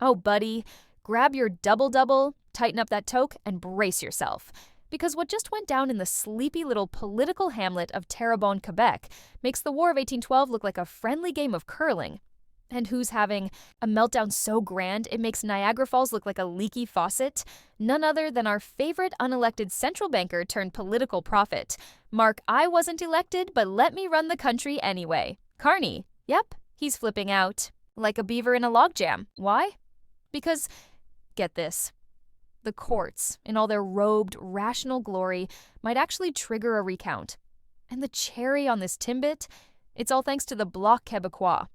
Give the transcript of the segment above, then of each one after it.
Oh, buddy, grab your double-double, tighten up that toque, and brace yourself. Because what just went down in the sleepy little political hamlet of Terrebonne, Quebec, makes the War of 1812 look like a friendly game of curling. And who's having a meltdown so grand it makes Niagara Falls look like a leaky faucet? None other than our favorite unelected central banker turned political prophet. Mark, I wasn't elected, but let me run the country anyway. Carney. Yep, he's flipping out. Like a beaver in a logjam. Why? Because, get this, the courts, in all their robed, rational glory, might actually trigger a recount. And the cherry on this timbit? It's all thanks to the Bloc Québécois.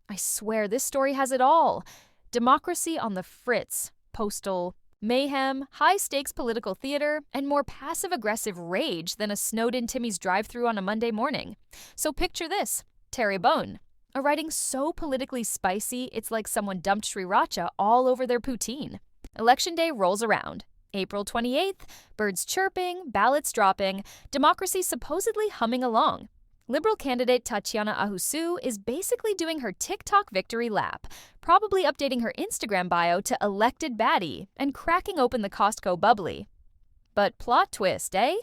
I swear, this story has it all. Democracy on the fritz, postal mayhem, high-stakes political theater, and more passive-aggressive rage than a snowed-in Timmy's drive-thru on a Monday morning. So picture this, Terrebonne. A writing so politically spicy, it's like someone dumped sriracha all over their poutine. Election day rolls around. April 28th, birds chirping, ballots dropping, democracy supposedly humming along. Liberal candidate Tatiana Ahusu is basically doing her TikTok victory lap, probably updating her Instagram bio to elected baddie and cracking open the Costco bubbly. But plot twist, eh?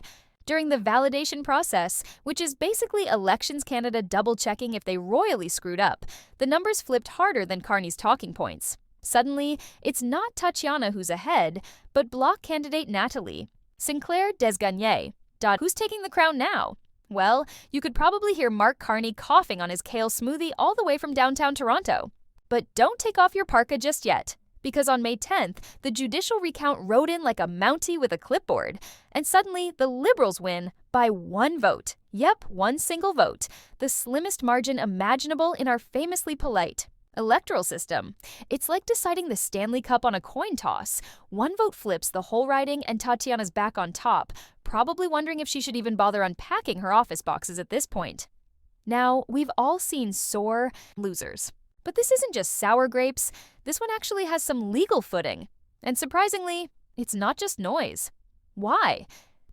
During the validation process, which is basically Elections Canada double-checking if they royally screwed up, the numbers flipped harder than Carney's talking points. Suddenly, it's not Tatiana who's ahead, but Bloc candidate Natalie. Sinclair Desgagnés. Who's taking the crown now? Well, you could probably hear Mark Carney coughing on his kale smoothie all the way from downtown Toronto. But don't take off your parka just yet, because on May 10th, the judicial recount rode in like a Mountie with a clipboard, and suddenly the Liberals win by one vote. Yep, one single vote, the slimmest margin imaginable in our famously polite electoral system. It's like deciding the Stanley Cup on a coin toss. One vote flips the whole riding and Tatiana's back on top, probably wondering if she should even bother unpacking her office boxes at this point. Now, we've all seen sore losers. But this isn't just sour grapes. This one actually has some legal footing. And surprisingly, it's not just noise. Why?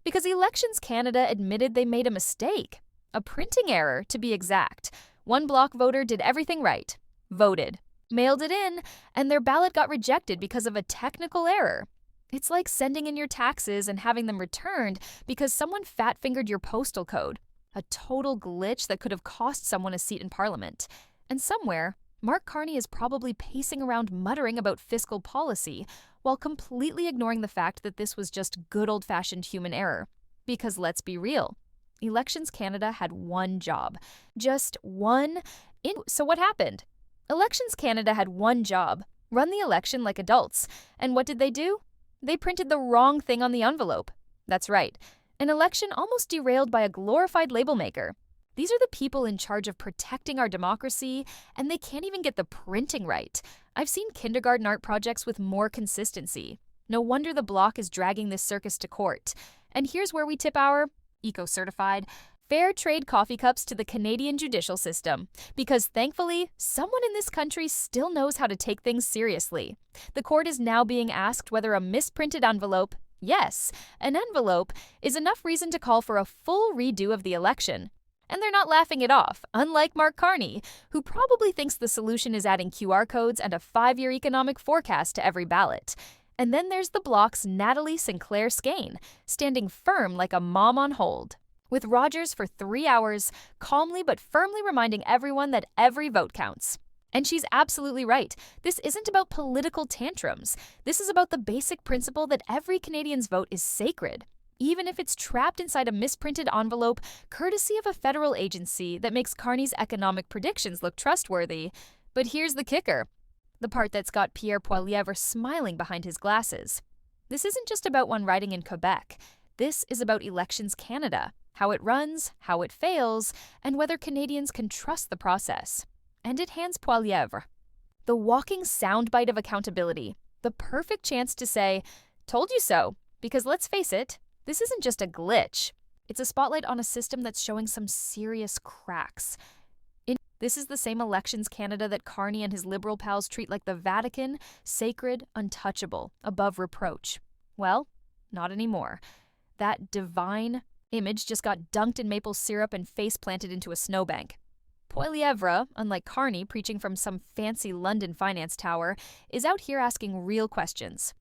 Because Elections Canada admitted they made a mistake. A printing error, to be exact. One Bloc voter did everything right. Voted, mailed it in, and their ballot got rejected because of a technical error. It's like sending in your taxes and having them returned because someone fat-fingered your postal code. A total glitch that could have cost someone a seat in Parliament. And somewhere, Mark Carney is probably pacing around muttering about fiscal policy while completely ignoring the fact that this was just good old-fashioned human error. Because let's be real, Elections Canada had one job. Just one. So what happened? Elections Canada had one job, run the election like adults. And what did they do? They printed the wrong thing on the envelope. That's right, an election almost derailed by a glorified label maker. These are the people in charge of protecting our democracy, and they can't even get the printing right. I've seen kindergarten art projects with more consistency. No wonder the Bloc is dragging this circus to court. And here's where we tip our eco-certified fair trade coffee cups to the Canadian judicial system, because thankfully, someone in this country still knows how to take things seriously. The court is now being asked whether a misprinted envelope, yes, an envelope, is enough reason to call for a full redo of the election. And they're not laughing it off, unlike Mark Carney, who probably thinks the solution is adding QR codes and a 5-year economic forecast to every ballot. And then there's the Bloc's Natalie Sinclair Skane, standing firm like a mom on hold, with Rogers for 3 hours, calmly but firmly reminding everyone that every vote counts. And she's absolutely right. This isn't about political tantrums. This is about the basic principle that every Canadian's vote is sacred, even if it's trapped inside a misprinted envelope courtesy of a federal agency that makes Carney's economic predictions look trustworthy. But here's the kicker, the part that's got Pierre Poilievre smiling behind his glasses. This isn't just about one riding in Quebec. This is about Elections Canada, how it runs, how it fails, and whether Canadians can trust the process. And it hands Poilievre the walking soundbite of accountability, the perfect chance to say, "Told you so," because let's face it, this isn't just a glitch. It's a spotlight on a system that's showing some serious cracks. This is the same Elections Canada that Carney and his Liberal pals treat like the Vatican, sacred, untouchable, above reproach. Well, not anymore. That divine image just got dunked in maple syrup and face planted into a snowbank. Poilievre, unlike Carney preaching from some fancy London finance tower, is out here asking real questions.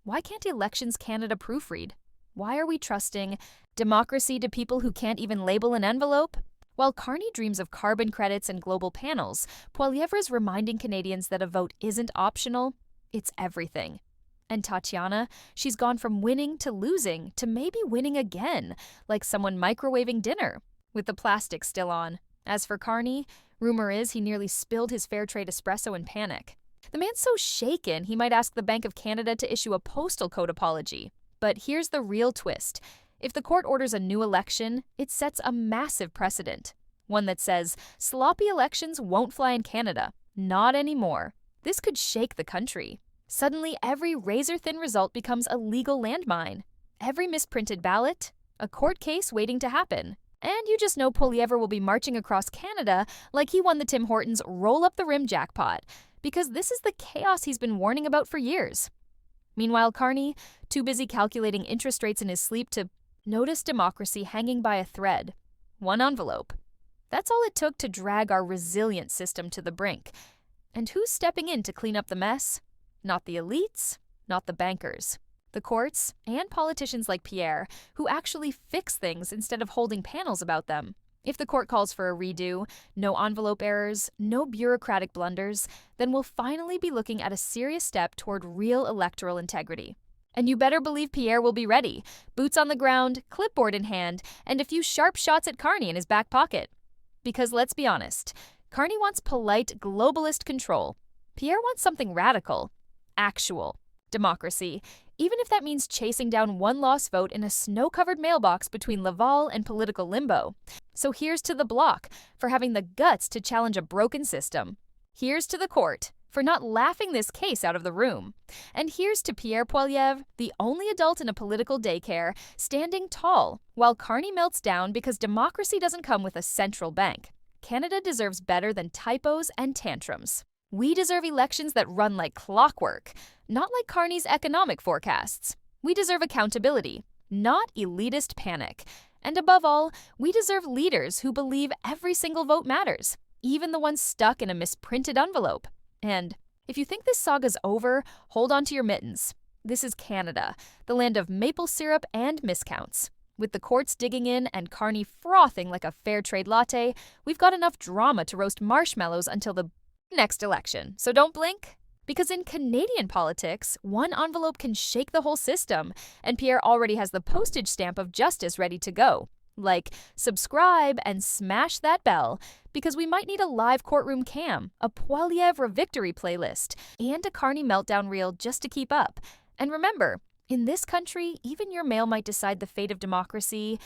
Why can't Elections Canada proofread? Why are we trusting democracy to people who can't even label an envelope? While Carney dreams of carbon credits and global panels, Poilievre is reminding Canadians that a vote isn't optional, it's everything. And Tatiana, she's gone from winning to losing to maybe winning again, like someone microwaving dinner, with the plastic still on. As for Carney, rumor is he nearly spilled his fair trade espresso in panic. The man's so shaken he might ask the Bank of Canada to issue a postal code apology. But here's the real twist. If the court orders a new election, it sets a massive precedent. One that says, sloppy elections won't fly in Canada. Not anymore. This could shake the country. Suddenly, every razor-thin result becomes a legal landmine. Every misprinted ballot, a court case waiting to happen. And you just know Poilievre will be marching across Canada like he won the Tim Hortons roll-up-the-rim jackpot, because this is the chaos he's been warning about for years. Meanwhile, Carney, too busy calculating interest rates in his sleep to notice democracy hanging by a thread. One envelope. That's all it took to drag our resilient system to the brink. And who's stepping in to clean up the mess? Not the elites, not the bankers. The courts and politicians like Pierre, who actually fix things instead of holding panels about them. If the court calls for a redo, no envelope errors, no bureaucratic blunders, then we'll finally be looking at a serious step toward real electoral integrity. And you better believe Pierre will be ready, boots on the ground, clipboard in hand, and a few sharp shots at Carney in his back pocket. Because let's be honest, Carney wants polite globalist control. Pierre wants something radical, actual democracy, even if that means chasing down one lost vote in a snow-covered mailbox between Laval and political limbo. So here's to the Bloc for having the guts to challenge a broken system. Here's to the court for not laughing this case out of the room. And here's to Pierre Poilievre, the only adult in a political daycare, standing tall while Carney melts down because democracy doesn't come with a central bank. Canada deserves better than typos and tantrums. We deserve elections that run like clockwork, not like Carney's economic forecasts. We deserve accountability, not elitist panic. And above all, we deserve leaders who believe every single vote matters, even the ones stuck in a misprinted envelope. And if you think this saga's over, hold on to your mittens. This is Canada, the land of maple syrup and miscounts. With the courts digging in and Carney frothing like a fair trade latte, we've got enough drama to roast marshmallows until the next election. So don't blink. Because in Canadian politics, one envelope can shake the whole system, and Pierre already has the postage stamp of justice ready to go. Like, subscribe and smash that bell, because we might need a live courtroom cam, a Poilievre victory playlist, and a Carney meltdown reel just to keep up. And remember, in this country, even your mail might decide the fate of democracy.